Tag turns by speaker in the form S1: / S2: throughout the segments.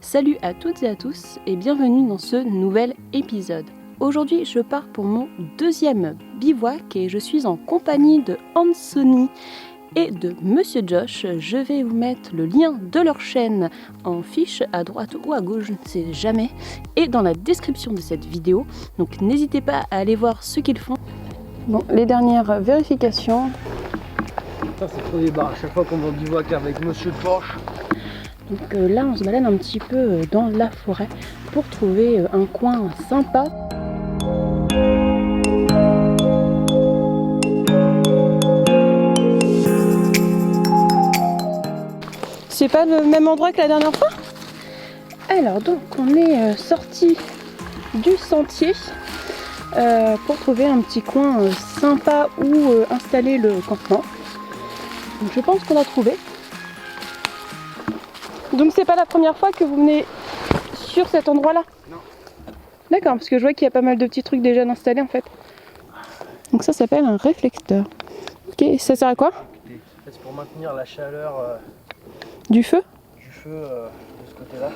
S1: Salut à toutes et à tous et bienvenue dans ce nouvel épisode. Aujourd'hui je pars pour mon deuxième bivouac et je suis en compagnie de Anthony et de Monsieur Josh. Je vais vous mettre le lien de leur chaîne en fiche à droite ou à gauche, je ne sais jamais, et dans la description de cette vidéo. Donc n'hésitez pas à aller voir ce qu'ils font. Bon, les dernières vérifications.
S2: Ça c'est trop des barres à chaque fois qu'on va en bivouac avec Monsieur Porsche.
S1: Donc là on se balade un petit peu dans la forêt pour trouver un coin sympa. C'est pas le même endroit que la dernière fois? Alors donc on est sorti du sentier pour trouver un petit coin sympa où installer le campement. Donc je pense qu'on a trouvé. Donc c'est pas la première fois que vous venez sur cet endroit-là?
S2: Non.
S1: D'accord, parce que je vois qu'il y a pas mal de petits trucs déjà installés en fait. Donc ça s'appelle un réflecteur. Ok, ça sert à quoi?
S2: C'est pour maintenir la chaleur
S1: du feu
S2: de ce côté-là.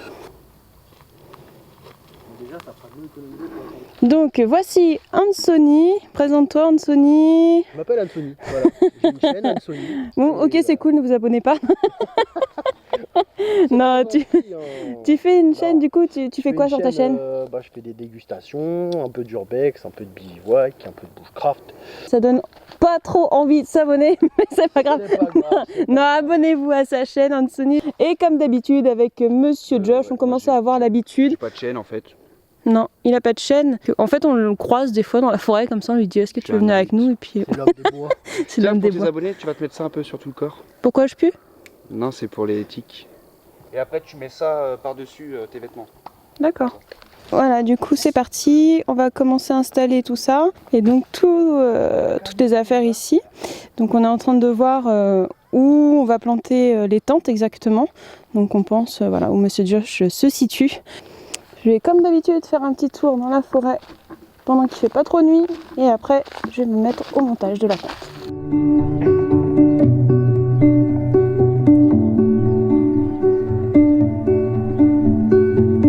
S2: Déjà ça fera mieux économiser.
S1: Donc voici Anthony. Présente-toi Anthony.
S2: Je m'appelle Anthony, voilà. J'ai une chaîne Anthony.
S1: Bon ok c'est cool, ne vous abonnez pas. Non, tu fais une chaîne, du coup, tu fais quoi sur ta chaîne?
S2: Je fais des dégustations, un peu d'urbex, un peu de bivouac, un peu de bushcraft.
S1: Ça donne pas trop envie de s'abonner, mais c'est pas grave. Non, abonnez-vous à sa chaîne, Anthony. Et comme d'habitude, avec Monsieur Josh, on commence à avoir l'habitude.
S3: J'ai pas de chaîne en fait.
S1: Non, il a pas de chaîne. En fait, on le croise des fois dans la forêt, comme ça, on lui dit est-ce que tu veux venir avec nous? Et puis.
S2: C'est l'homme des bois.
S1: C'est l'homme des
S3: Pour tes
S1: bois.
S3: abonnés, tu vas te mettre ça un peu sur tout le corps.
S1: Pourquoi je pue?
S3: Non, c'est pour les tiques. Et après, tu mets ça par-dessus tes vêtements.
S1: D'accord. Voilà, du coup c'est parti, on va commencer à installer tout ça et donc toutes les affaires ici. Donc on est en train de voir où on va planter les tentes exactement. Donc on pense voilà, où Monsieur Josh se situe. Je vais comme d'habitude faire un petit tour dans la forêt pendant qu'il fait pas trop nuit et après je vais me mettre au montage de la tente.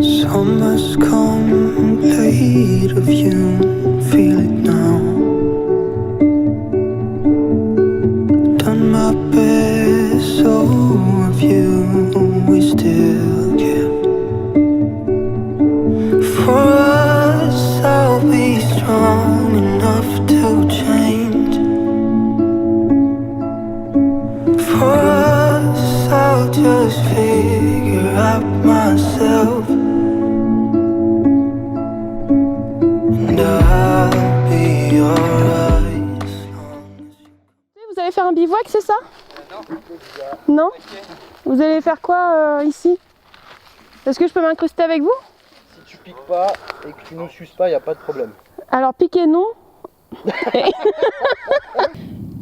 S4: Summer's come, the heat of you, feel it now. Done my best, so have you, we still care. For us, I'll be strong enough to change. For us, I'll just figure out myself.
S1: Vous allez faire un bivouac, c'est ça? Non. Vous allez faire quoi ici? Est-ce que je peux m'incruster avec vous?
S2: Si tu piques pas et que tu ne suces pas, il n'y a pas de problème.
S1: Alors piquez non.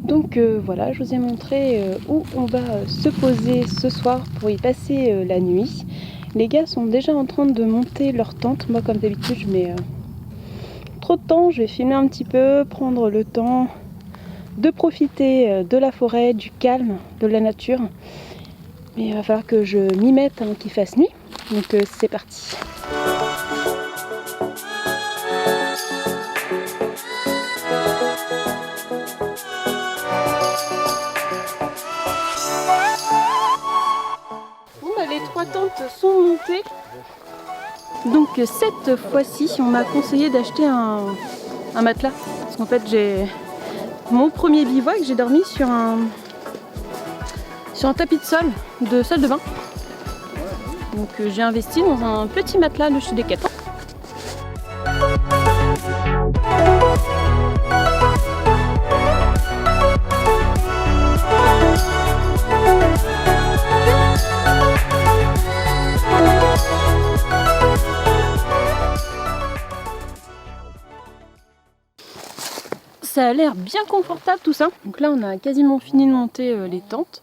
S1: Donc voilà, je vous ai montré où on va se poser ce soir pour y passer la nuit. Les gars sont déjà en train de monter leur tente. Moi comme d'habitude je mets trop de temps, je vais filmer un petit peu, prendre le temps de profiter de la forêt, du calme, de la nature. Mais il va falloir que je m'y mette avant qu'il fasse nuit. Donc c'est parti. Bon bah les 3 tentes sont montées. Donc cette fois-ci, on m'a conseillé d'acheter un matelas. Parce qu'en fait, j'ai mon premier bivouac, j'ai dormi sur un tapis de sol, de salle de bain. Donc j'ai investi dans un petit matelas de chez Decathlon. Ça a l'air bien confortable tout ça. Donc là on a quasiment fini de monter les tentes.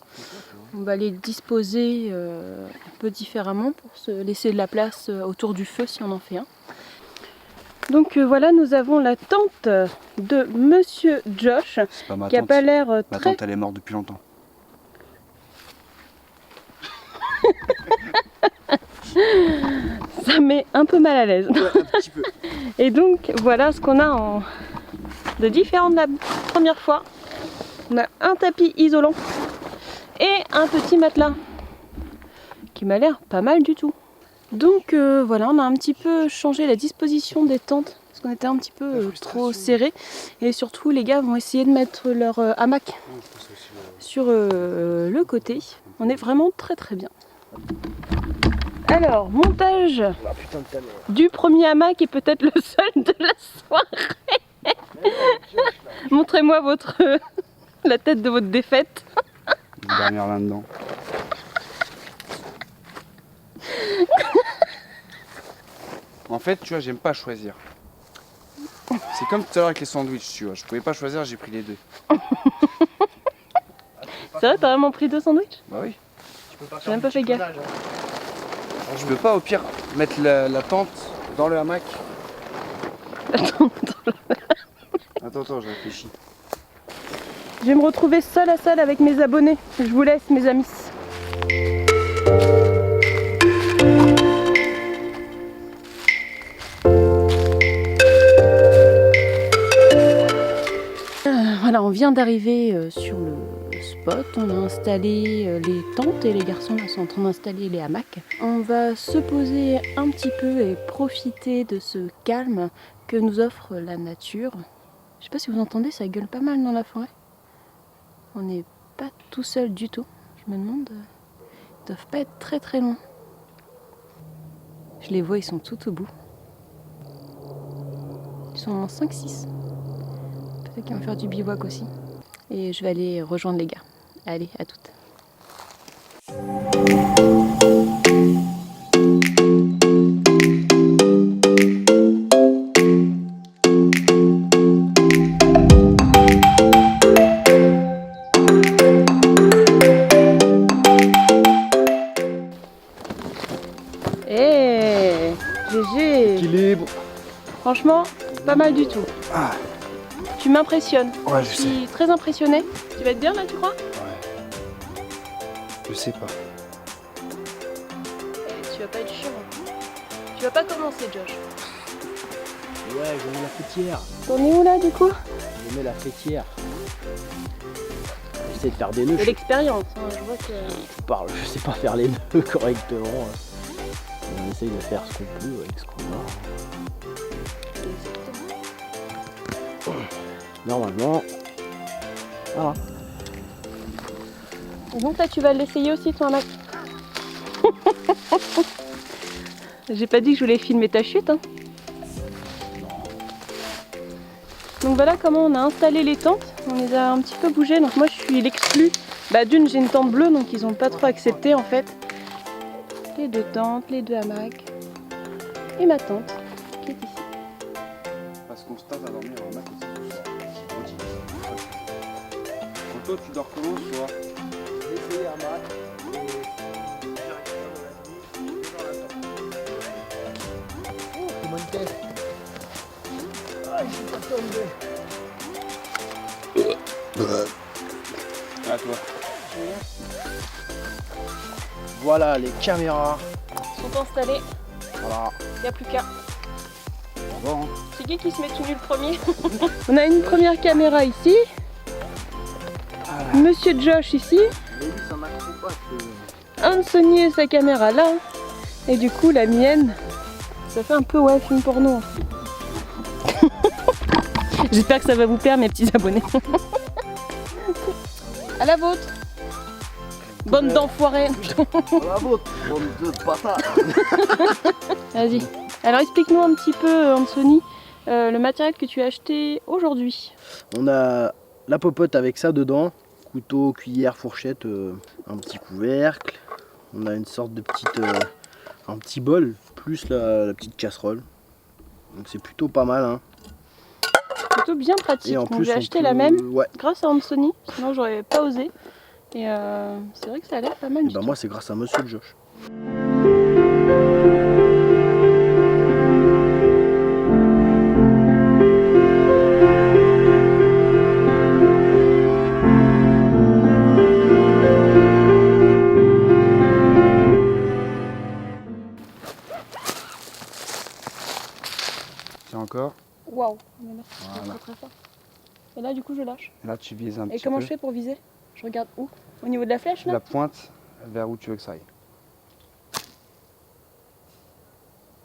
S1: On va les disposer un peu différemment pour se laisser de la place autour du feu si on en fait un. Donc voilà, nous avons la tente de Monsieur Josh qui n'a pas l'air
S3: Ma
S1: très...
S3: tante elle est morte depuis longtemps.
S1: met un peu mal à l'aise.
S3: Ouais, un petit peu.
S1: Et donc voilà ce qu'on a de différent de la première fois. On a un tapis isolant et un petit matelas qui m'a l'air pas mal du tout. Donc voilà, on a un petit peu changé la disposition des tentes parce qu'on était un petit peu trop serré. Et surtout les gars vont essayer de mettre leur hamac sur le côté. On est vraiment très très bien. Alors, montage du premier hamac et peut-être le seul de la soirée. Montrez-moi la tête de votre défaite.
S3: Une dernière là-dedans. En fait, tu vois, j'aime pas choisir. C'est comme tout à l'heure avec les sandwichs, tu vois. Je pouvais pas choisir, j'ai pris les deux.
S1: C'est vrai, t'as vraiment pris 2 sandwichs?
S3: Bah oui.
S1: J'ai même pas fait gaffe.
S3: Je peux pas au pire mettre la tente dans le hamac. Attends, je réfléchis.
S1: Je vais me retrouver seule à seule avec mes abonnés. Je vous laisse, mes amis. Voilà, on vient d'arriver sur le spot. On a installé les tentes et les garçons là, sont en train d'installer les hamacs. On va se poser un petit peu et profiter de ce calme que nous offre la nature. Je sais pas si vous entendez, ça gueule pas mal dans la forêt. On n'est pas tout seul du tout. Je me demande, ils doivent pas être très très loin. Je les vois, ils sont tout au bout. Ils sont en 5-6. Peut-être qu'ils vont faire du bivouac aussi. Et je vais aller rejoindre les gars. Allez, à toutes. Hey, GG.
S2: Équilibre.
S1: Franchement, pas mal du tout.
S3: Ah,
S1: Tu m'impressionnes.
S3: ouais,
S1: Je suis très impressionnée. Tu vas être bien là, tu crois?
S3: Ouais. Je sais pas.
S1: Tu vas pas être chiant. Tu vas pas commencer, Josh.
S2: Ouais, je mets la fêtière.
S1: T'en es où là, du coup?
S2: Je mets la fêtière. J'essaie de faire des nœuds.
S1: De l'expérience, hein, je vois que...
S2: Je parle, je sais pas faire les nœuds correctement. On essaye de faire ce qu'on peut avec ce qu'on a. Normalement. Voilà.
S1: Et donc là, tu vas l'essayer aussi, toi, Max. J'ai pas dit que je voulais filmer ta chute, hein. Donc voilà comment on a installé les tentes. On les a un petit peu bougées. Donc moi, je suis l'exclu. Bah d'une, j'ai une tente bleue, donc ils ont pas trop accepté en fait. Les 2 tentes, les 2 hamacs et ma tente qui est ici.
S3: Parce qu'on se tente à dormir en hamac aussi ce soir. Donc toi, tu dors comment ce soir?
S2: Laissez hamac. Comment une tête? Ah, je suis pas tombé.
S3: À toi.
S2: Voilà les caméras.
S1: Sont installés.
S2: Voilà.
S1: Il n'y a plus qu'à.
S3: Bon.
S1: C'est qui se met tout nu le premier? On a une première caméra ici. Monsieur Josh ici.
S2: Mais lui, ça m'accroche pas.
S1: Anthony et sa caméra là. Et du coup, la mienne, ça fait un peu ouais, film porno. J'espère que ça va vous plaire, mes petits abonnés. À la vôtre. Bande d'enfoirés.
S2: La vôtre, bande de patates.
S1: Vas-y. Alors explique-nous un petit peu, Anthony, le matériel que tu as acheté aujourd'hui.
S2: On a la popote avec ça dedans. Couteau, cuillère, fourchette, un petit couvercle. On a une sorte de petite, un petit bol, plus la petite casserole. Donc c'est plutôt pas mal. Hein.
S1: Plutôt bien pratique.
S2: Et en
S1: Donc
S2: plus,
S1: j'ai
S2: on
S1: acheté
S2: peut-
S1: la même
S2: Ouais.
S1: grâce à Anthony, sinon j'aurais pas osé. Et c'est vrai que ça a l'air pas mal.
S2: Et
S1: du
S2: bah
S1: tout.
S2: moi c'est grâce à Monsieur Josh.
S3: Tiens encore.
S1: Waouh, mais merci, c'est
S3: Voilà.
S1: très fort. Et là, du coup, je lâche.
S3: Et là, tu vises un
S1: Et
S3: petit
S1: comment
S3: peu
S1: je fais pour viser? Je regarde où? Au niveau de la flèche, là?
S3: la pointe vers où tu veux que ça aille.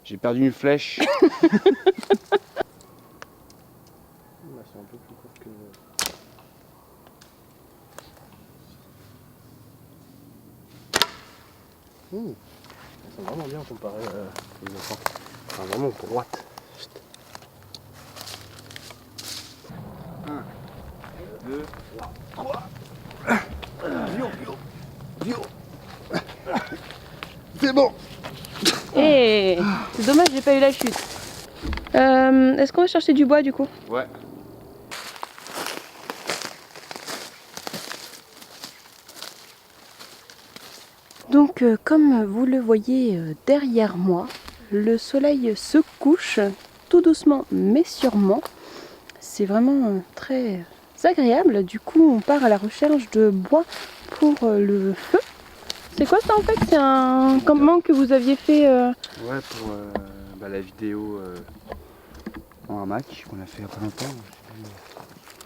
S3: J'ai perdu une flèche.
S2: Là, c'est un peu plus court que. C'est vraiment bien comparé aux enfants. Enfin, vraiment droite.
S3: 2,
S2: C'est bon.
S1: Et c'est dommage, j'ai pas eu la chute. Est-ce qu'on va chercher du bois, du coup?
S3: ouais.
S1: Donc, comme vous le voyez derrière moi, le soleil se couche tout doucement mais sûrement. C'est vraiment très agréable. Du coup, on part à la recherche de bois pour le feu. C'est quoi ça en fait? C'est un campement que vous aviez fait
S3: Ouais, pour la vidéo en hamac qu'on a fait il y a pas longtemps.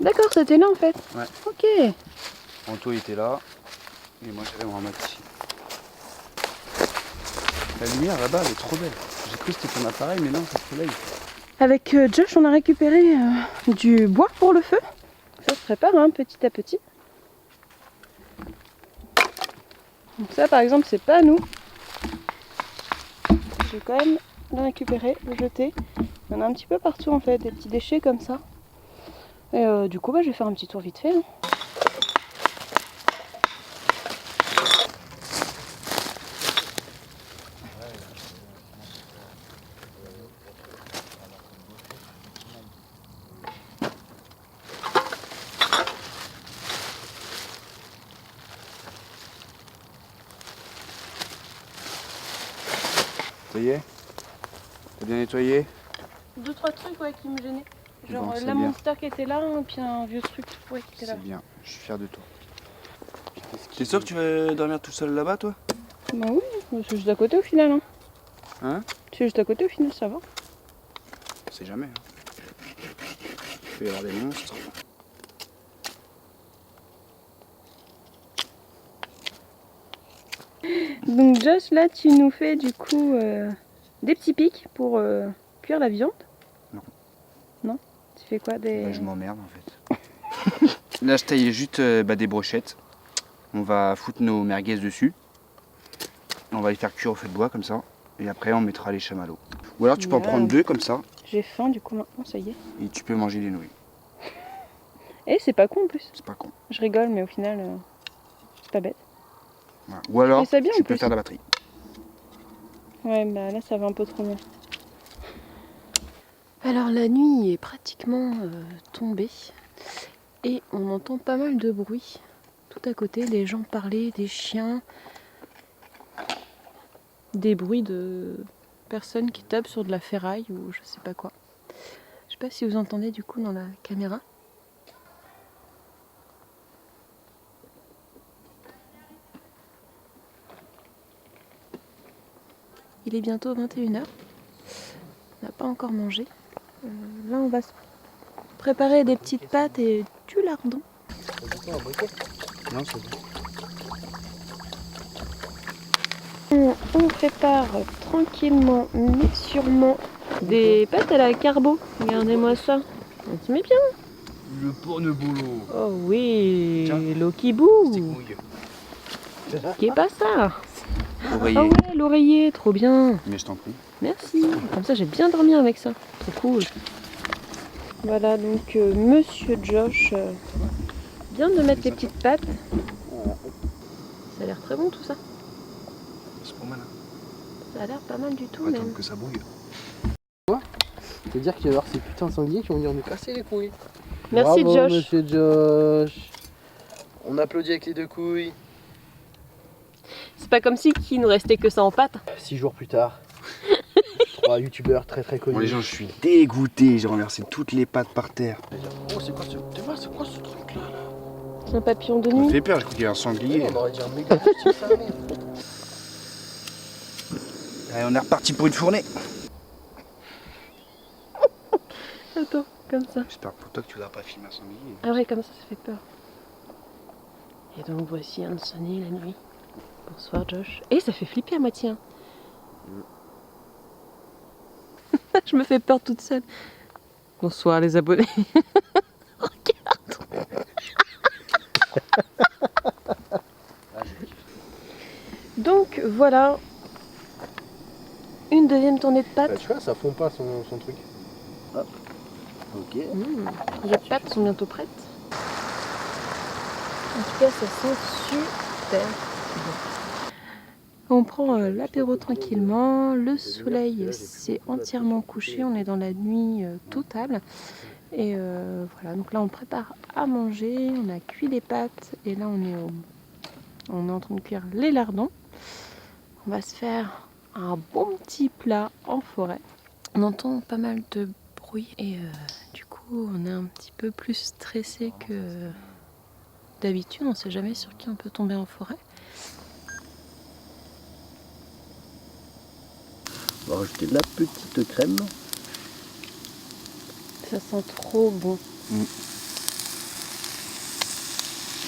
S1: D'accord, c'était là en fait.
S3: Ouais.
S1: Ok.
S3: Anto était là et moi j'avais mon hamac ici. La lumière là-bas elle est trop belle. J'ai cru que c'était ton appareil mais non, c'est le soleil.
S1: Avec Josh, on a récupéré du bois pour le feu. Ça se prépare hein, petit à petit. Donc ça par exemple c'est pas à nous. Je vais quand même le récupérer, le jeter. Il y en a un petit peu partout en fait, des petits déchets comme ça. Et du coup je vais faire un petit tour vite fait. Hein.
S3: Nettoyé? T'as bien nettoyé?
S1: 2-3 trucs ouais, qui me gênaient. Genre
S3: Bon, c'est
S1: la
S3: bien.
S1: monster qui était là, et puis un vieux truc ouais, qui était là.
S3: C'est bien, je suis fier de toi.
S5: T'es sûr que tu vas dormir tout seul là-bas, toi?
S1: Bah oui, c'est juste à côté au final. Hein.
S3: Hein?
S1: C'est juste à côté au final, ça va.
S3: On sait jamais. Hein. Il peut y avoir des monstres.
S1: Donc Josh, là tu nous fais du coup des petits pics pour cuire la viande.
S3: Non.
S1: Non? Tu fais quoi des...
S3: Bah, je m'emmerde en fait. Là je taille juste des brochettes. On va foutre nos merguez dessus. On va les faire cuire au feu de bois comme ça. Et après on mettra les chamallows. Ou alors tu peux en prendre 2 comme ça.
S1: J'ai faim du coup maintenant, ça y est.
S3: Et tu peux manger les nouilles.
S1: Et c'est pas con en plus.
S3: C'est pas con.
S1: Je rigole mais au final c'est pas bête.
S3: Voilà. Ou alors
S1: Et ça bien, en
S3: tu peux
S1: plus.
S3: faire de la batterie.
S1: Ouais bah là ça va un peu trop loin. Alors la nuit est pratiquement tombée. Et on entend pas mal de bruit. Tout à côté, des gens parler, des chiens. Des bruits de personnes qui tapent sur de la ferraille ou je sais pas quoi. Je sais pas si vous entendez du coup dans la caméra. Il est bientôt 21h. On n'a pas encore mangé. Là on va se préparer des petites pâtes et du lardon.
S3: Non, c'est bon.
S1: On prépare tranquillement mais sûrement des pâtes à la carbo. Regardez-moi ça. On se met bien.
S3: Le pornebolo.
S1: Oh oui,
S3: Tiens.
S1: l'okibou.
S3: Mouille.
S1: Qui est pas ça?
S3: Oreiller.
S1: Ah ouais, l'oreiller, trop bien.
S3: Mais je t'en prie.
S1: Merci. Comme ça, j'ai bien dormi avec ça. Trop cool. Voilà, donc Monsieur Josh vient de mettre les petites pâtes. Ça a l'air très bon tout ça.
S3: C'est pas mal.
S1: Ça a l'air pas mal du tout
S3: Attends
S1: même.
S3: que ça bouille.
S2: C'est-à-dire qu'il va y avoir ces putains de sangliers qui vont venir nous casser les couilles.
S1: Merci
S2: Bravo,
S1: Josh.
S2: Monsieur Josh. On applaudit avec les 2 couilles.
S1: C'est pas comme si qu'il nous restait que ça en pâte.
S2: 6 jours plus tard. 3 youtubeurs très connus.
S3: Bon les gens, je suis dégoûté. J'ai renversé toutes les pâtes par terre.
S2: Oh, c'est quoi ce truc là?
S1: C'est un papillon de
S3: Ça me
S1: nuit.
S3: fait peur, j'ai cru qu'il y avait un sanglier.
S2: On aurait dit un méga petit ça, merde.
S3: Allez, on est reparti pour une fournée.
S1: Attends, comme ça.
S3: J'espère pour toi que tu voudras pas filmer un sanglier.
S1: Ah ouais, comme ça fait peur. Et donc voici Anthony la nuit. Bonsoir Josh. Et ça fait flipper à moitié. Hein. Je me fais peur toute seule. Bonsoir les abonnés. Regarde. Donc voilà. Une deuxième tournée de pâtes.
S2: Tu vois, ça fond pas son truc. Hop. Ok.
S1: Les pâtes sont bientôt prêtes. En tout cas, ça sent super bon. On prend l'apéro tranquillement. Le soleil s'est entièrement couché. On est dans la nuit totale. Et voilà, donc là on prépare à manger. On a cuit les pâtes. Et là on est en train de cuire les lardons. On va se faire un bon petit plat en forêt. On entend pas mal de bruit et du coup on est un petit peu plus stressé que d'habitude. On sait jamais sur qui on peut tomber en forêt.
S2: On va rajouter de la petite crème.
S1: Ça sent trop bon.
S2: Et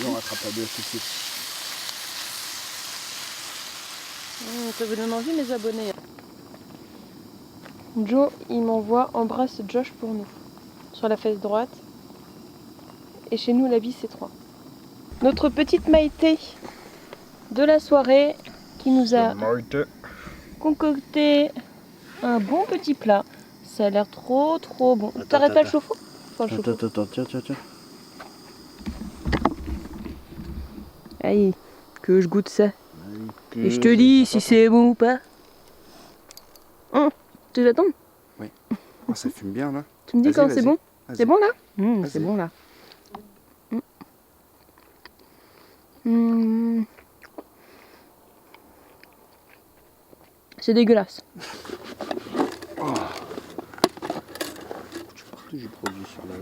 S2: on rattrape la deux tout de suite.
S1: Ça vous donne envie mes abonnés. Joe il m'envoie embrasse Josh pour nous. Sur la fesse droite. Et chez nous la vie c'est 3. Notre petite Maïté de la soirée qui nous a concocté un bon petit plat. Ça a l'air trop bon. T'arrêtes pas le chauffe-eau? Enfin, le chauffe-eau.
S2: Attends, tiens.
S1: Aïe, que je goûte ça.
S2: Allez,
S1: Et je te dis si c'est bon ou pas. Tu l'attends?
S3: Oui. Oh, ça fume bien là.
S1: Tu me dis
S3: Vas-y,
S1: quand c'est
S3: vas-y.
S1: bon?
S3: Vas-y.
S1: C'est bon là?
S3: Vas-y.
S1: C'est bon là. C'est dégueulasse.
S2: J'ai produit sur la.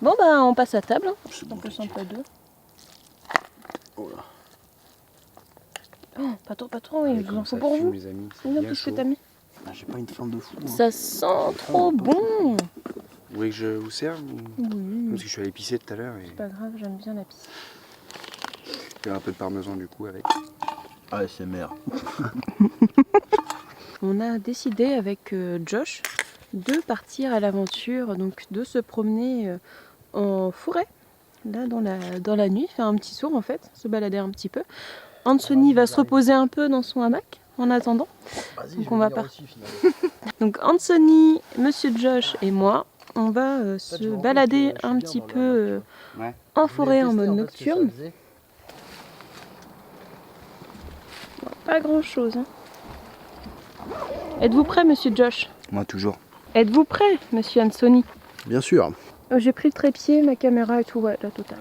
S1: Bon bah on passe à table.
S2: C'est
S1: On
S2: bon,
S1: peut s'en pas deux.
S2: Oh là.
S1: Oh, pas trop, il vous en faut pour vous.
S3: Les amis.
S1: C'est bien
S3: Bien
S1: tout ce que
S3: chaud.
S1: t'as mis.
S2: Ah, j'ai pas une faim de fou. Hein.
S1: Ça sent trop bon.
S3: Vous voulez que je vous serve ou...
S1: Oui.
S3: Parce que je suis allé pisser tout à l'heure et
S1: C'est pas grave, j'aime bien la pizza.
S3: il y a un peu de parmesan du coup avec.
S2: Ah, c'est merde.
S1: On a décidé avec Josh de partir à l'aventure, donc de se promener en forêt, là dans la nuit, faire un petit tour en fait, se balader un petit peu. Anthony va se reposer un peu dans son hamac en attendant.
S2: Vas-y,
S1: Donc on va Donc Anthony, Monsieur Josh et moi, on va se
S2: je me rends
S1: balader
S2: compte que je suis
S1: un
S2: bien
S1: petit
S2: dans le
S1: peu
S3: Ouais.
S1: en forêt en mode nocturne. Pas grand chose. Hein. Êtes-vous prêt, Monsieur Josh?
S3: Moi toujours.
S1: Êtes-vous prêt, Monsieur Anthony?
S2: Bien sûr.
S1: J'ai pris le trépied, ma caméra et tout, ouais, la totale.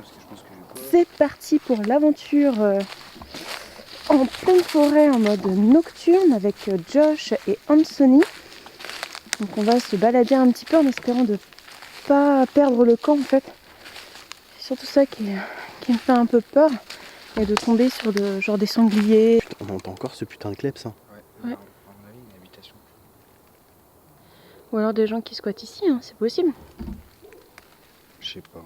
S1: C'est parti pour l'aventure en pleine forêt en mode nocturne avec Josh et Anthony. Donc on va se balader un petit peu en espérant de pas perdre le camp en fait. C'est surtout ça qui me fait un peu peur. Et de tomber sur genre des sangliers.
S2: Putain, on entend encore ce putain de kleps. Hein.
S1: Ouais.
S3: À mon avis, une habitation.
S1: Ou alors des gens qui squattent ici, hein, c'est possible.
S3: Je sais pas.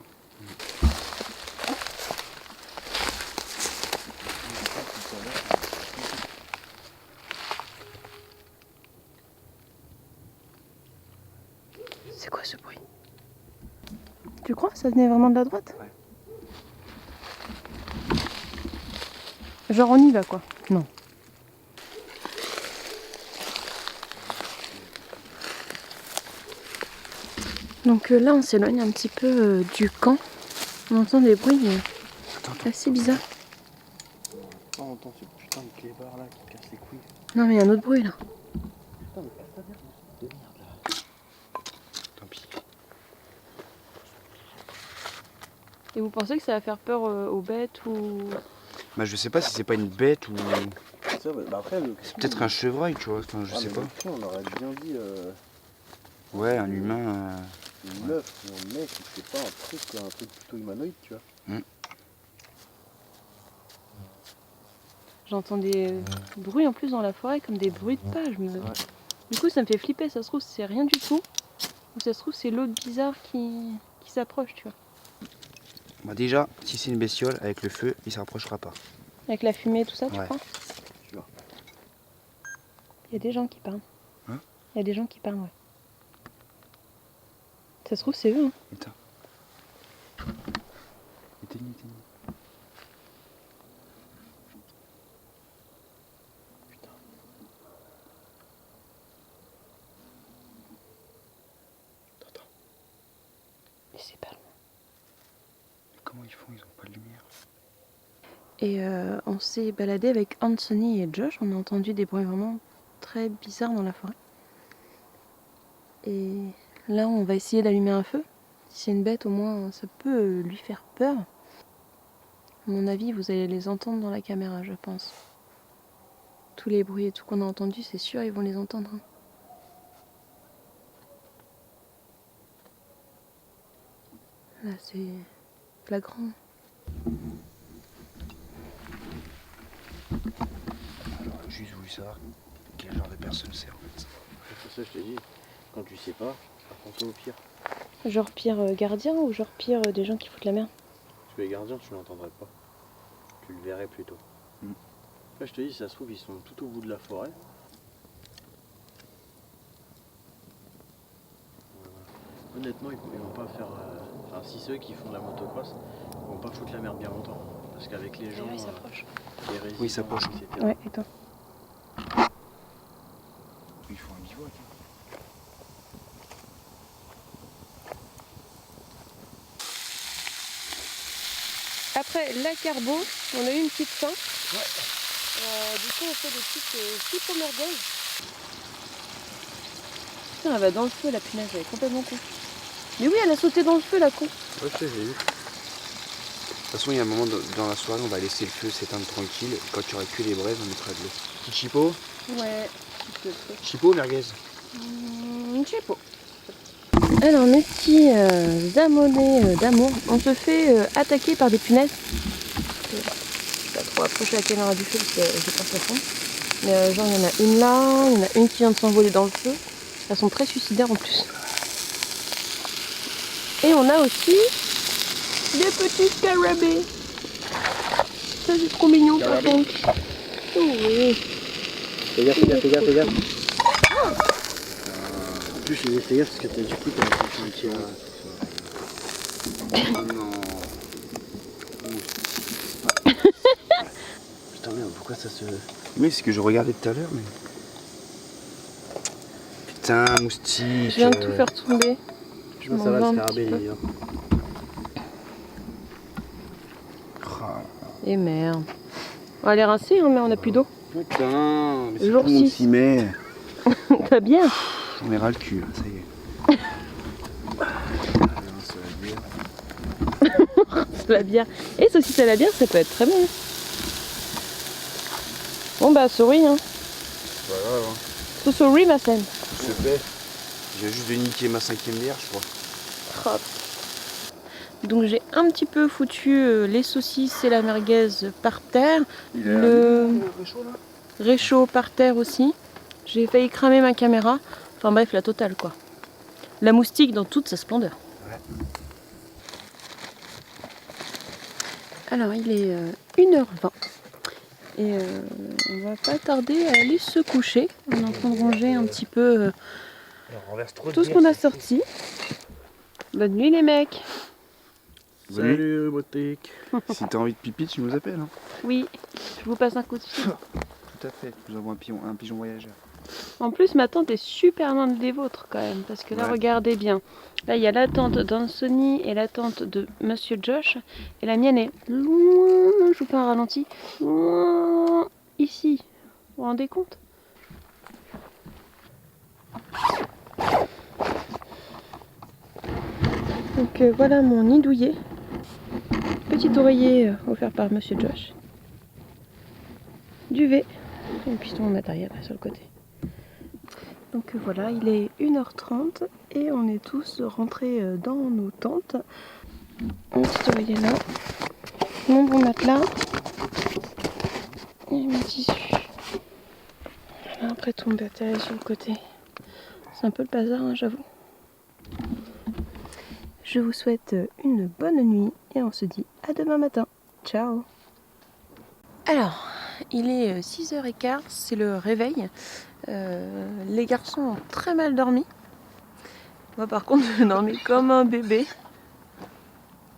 S1: C'est quoi ce bruit? Tu crois? Ça venait vraiment de la droite?
S3: Ouais.
S1: Genre on y va quoi? Non. Donc là on s'éloigne un petit peu du camp. On entend des bruits assez bizarres.
S2: On entend ce putain de clébard là qui casse les couilles.
S1: Non mais il y a un autre bruit là.
S2: Putain, mais casse ta merde, de merde là.
S3: Tant pis.
S1: Et vous pensez que ça va faire peur aux bêtes ou...
S3: Bah je sais pas si c'est pas une bête ou.
S2: Ça, bah, après,
S3: C'est peut-être un chevreuil, tu vois. Enfin, je sais pas.
S2: On aurait bien dit
S3: Ouais, un humain.
S2: une meuf ou un mec, c'est pas un truc plutôt humanoïde, tu vois.
S1: J'entends des bruits en plus dans la forêt comme des bruits de pas. Du coup ça me fait flipper, ça se trouve c'est rien du tout. Ou ça se trouve, c'est l'autre bizarre qui s'approche, tu vois.
S3: Bah déjà, si c'est une bestiole, avec le feu, il s'approchera pas.
S1: Avec la fumée et tout ça, tu
S3: Ouais.
S1: crois?
S2: Sûr.
S1: Il y a des gens qui parlent.
S3: Hein?
S1: Il y a des gens qui parlent, ouais. Ça se trouve, c'est eux, hein.
S3: Éteins. Éteigne.
S1: Mais c'est pas loin.
S3: Comment ils font? Ils ont pas de lumière.
S1: Et on s'est baladé avec Anthony et Josh. On a entendu des bruits vraiment très bizarres dans la forêt. Et là, on va essayer d'allumer un feu. Si c'est une bête, au moins, ça peut lui faire peur. À mon avis, vous allez les entendre dans la caméra, je pense. Tous les bruits et tout qu'on a entendu, c'est sûr, ils vont les entendre. Hein. Là, c'est flagrant.
S3: J'aurais juste voulu savoir quel genre de personne c'est en fait.
S2: C'est ça, je t'ai dit. Quand tu sais pas, attention au pire.
S1: Genre pire gardien ou genre pire des gens qui foutent la merde?
S2: Parce que les gardiens, tu l'entendrais pas. Tu le verrais plutôt. Là, je te dis, ça se trouve, ils sont tout au bout de la forêt. Voilà. Honnêtement, ils vont pas faire. Enfin, si ceux qui font de la motocross, ils vont pas foutre la merde bien longtemps. Parce qu'avec les gens,
S1: ils s'approchent.
S2: les résidents,
S3: Oui, ils s'approchent.
S2: etc.
S1: Ouais, et toi?
S3: Il faut un bivouac.
S1: Après la carbo, on a eu une petite faim. Du coup, on fait des petites soupes aux merguez. Putain, elle va dans le feu, la punaise, elle est complètement con. Mais oui, elle a sauté dans le feu, la con.
S3: Ouais, je sais, j'ai vu. De toute façon, il y a un moment dans la soirée, on va laisser le feu s'éteindre tranquille. Et quand il n'y aura que les braises, on mettra de l'eau. Petit chipot?
S1: Ouais, petit peu.
S3: Chipot ou merguez?
S1: Je sais pas. Alors, mes petits amonés d'amour, on se fait attaquer par des punaises. Je vais pas trop approcher la caméra du feu parce que je pense la fond. Mais genre, il y en a une là, il y en a une qui vient de s'envoler dans le feu. Elles sont très suicidaires en plus. Et on a aussi des petits scarabées. Ça, c'est trop mignon par contre. Oh, oui.
S2: Fais gaffe, fais gaffe, fais gaffe, fais gaffe. En plus, je faisais fais gaffe parce que t'as du coup, t'as fait un tir.
S3: Non.
S2: Putain, merde, pourquoi ça se.
S3: Oui, c'est ce que je regardais tout à l'heure, mais. Putain, moustique.
S1: Je viens de tout faire tomber. Je m'en
S2: ça va,
S1: vais
S2: le
S1: un
S2: scarabée,
S1: petit peu.
S2: il est là.
S1: Et merde. On va les rincer, hein, mais on n'a plus d'eau.
S3: Putain, mais c'est
S1: Jour
S3: tout le monde
S1: 6.
S3: s'y met.
S1: Pas bien.
S3: J'en ai ras le cul, ça y est.
S1: La bière. Et saucisse à la bière, ça peut être très bon. Bon bah, sorry, hein.
S3: C'est pas grave, hein.
S1: So sorry, ma scène.
S3: Tout se fait. J'ai juste de niquer ma 5ème bière, je crois.
S1: Donc j'ai un petit peu foutu les saucisses et la merguez par terre. Le réchaud par terre aussi. J'ai failli cramer ma caméra. Enfin bref, la totale quoi. La moustique dans toute sa splendeur.
S3: Ouais.
S1: Alors il est 1h20. Et on va pas tarder à aller se coucher. On est en train de ranger un petit peu tout ce qu'on a sorti. Bonne nuit les mecs.
S2: Salut, Botek.
S3: Si t'as envie de pipi, tu nous appelles. Hein.
S1: Oui, je vous passe un coup de fil.
S3: Tout à fait. Nous avons un pigeon voyageur.
S1: En plus, ma tente est super loin des vôtres quand même, parce que là,
S3: Ouais.
S1: regardez bien. Là, il y a la tente d'Anthony et la tente de Monsieur Josh, et la mienne est loin, je vous fais un ralenti, loin ici. Vous vous rendez compte? Donc voilà mon nid douillet. Petit oreiller offert par Monsieur Josh. Duvet. Et puis tout mon matériel là, sur le côté. Donc voilà, il est 1h30 et on est tous rentrés dans nos tentes. Un petit oreiller là. Mon bon matelas. Et mon tissu. Voilà, après tout mon matériel sur le côté. C'est un peu le bazar, hein, j'avoue. Je vous souhaite une bonne nuit et on se dit à demain matin. Ciao. Alors, il est 6h15, c'est le réveil. Les garçons ont très mal dormi. Moi par contre, j'ai dormi comme un bébé.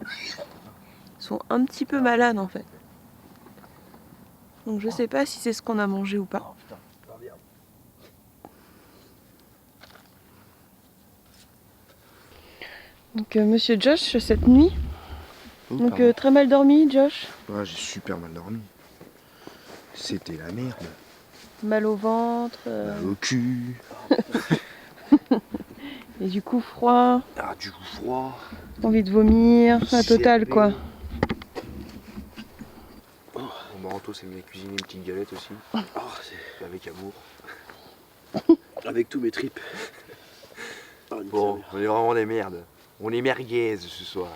S1: Ils sont un petit peu malades en fait. Donc je sais pas si c'est ce qu'on a mangé ou pas. Donc Monsieur Josh cette nuit. Donc très mal dormi Josh.
S3: Ouais, j'ai super mal dormi. C'était la merde.
S1: Mal au ventre.
S3: Mal au cul.
S1: Et du coup froid.
S3: Ah, du coup froid.
S1: Envie de vomir. La totale quoi.
S3: Mon Maranto s'est mis à cuisiner une petite galette aussi. Avec amour.
S2: Avec tous mes tripes.
S3: Bon, on est vraiment des merdes. On est merguez ce soir.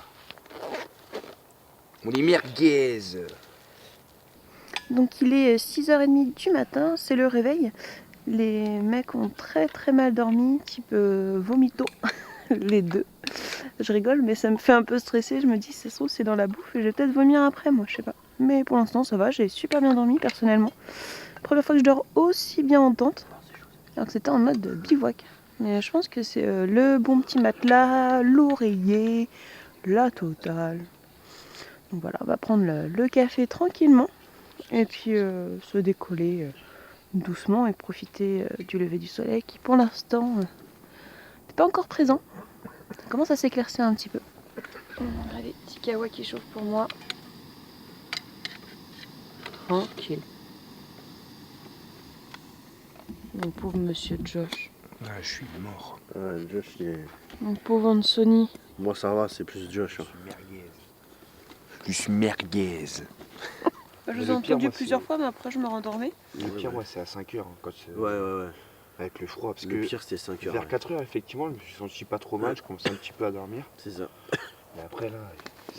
S3: On est merguez.
S1: Donc il est 6h30 du matin, c'est le réveil. Les mecs ont très mal dormi, type vomito, les deux. Je rigole mais ça me fait un peu stresser, je me dis ça se trouve c'est dans la bouffe et je vais peut-être vomir après moi, je sais pas. Mais pour l'instant ça va, j'ai super bien dormi personnellement. Première fois que je dors aussi bien en tente, alors que c'était en mode bivouac. Mais je pense que c'est le bon petit matelas, l'oreiller, la totale. Donc voilà, on va prendre le café tranquillement et puis se décoller doucement et profiter du lever du soleil qui pour l'instant n'est pas encore présent. Ça commence à s'éclaircir un petit peu. Allez, petit kawa qui chauffe pour moi. Tranquille. Mon pauvre monsieur Josh.
S3: Ah, je suis mort.
S2: Josh,
S1: Mon pauvre Anthony.
S2: moi ça va, c'est plus Josh.
S3: Je suis merguez. Je suis merguez.
S1: Je vous ai
S3: Le pire,
S1: entendu
S3: moi,
S1: plusieurs
S3: c'est-
S1: fois, mais après je me rendormais.
S3: Le pire, moi, c'est à 5h. Quand
S2: Ouais.
S3: Avec le froid. Parce
S2: Le
S3: que
S2: pire c'était 5 heures.
S3: vers 4h, effectivement, je me suis senti pas trop mal. Je commençais un petit peu à dormir.
S2: C'est ça.
S3: Mais après, là.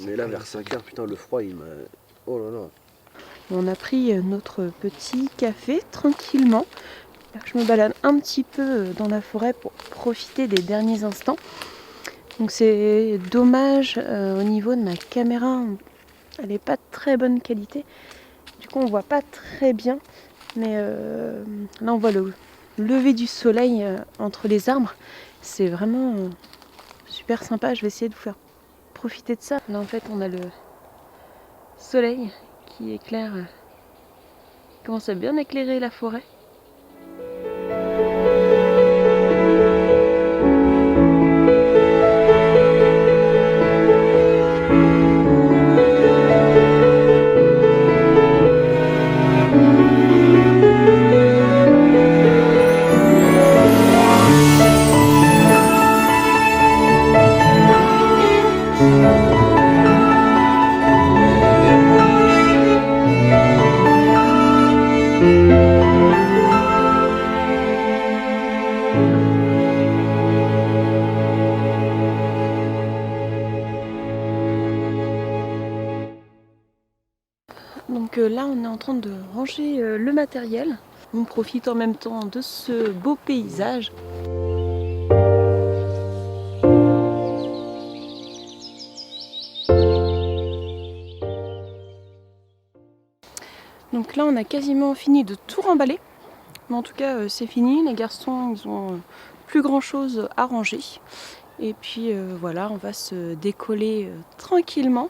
S2: Mais là vers 5 heures, putain, le froid il m'a. Oh là là.
S1: On a pris notre petit café tranquillement. Je me balade un petit peu dans la forêt pour profiter des derniers instants. Donc c'est dommage au niveau de ma caméra, elle n'est pas de très bonne qualité. Du coup on voit pas très bien. Mais là on voit le lever du soleil entre les arbres. C'est vraiment super sympa. Je vais essayer de vous faire profiter de ça. Là en fait on a le soleil qui éclaire, qui commence à bien éclairer la forêt. Donc là on est en train de ranger le matériel. On profite en même temps de ce beau paysage. Donc là on a quasiment fini de tout remballer. Mais en tout cas c'est fini, les garçons ils ont plus grand chose à ranger. Et puis voilà, on va se décoller tranquillement.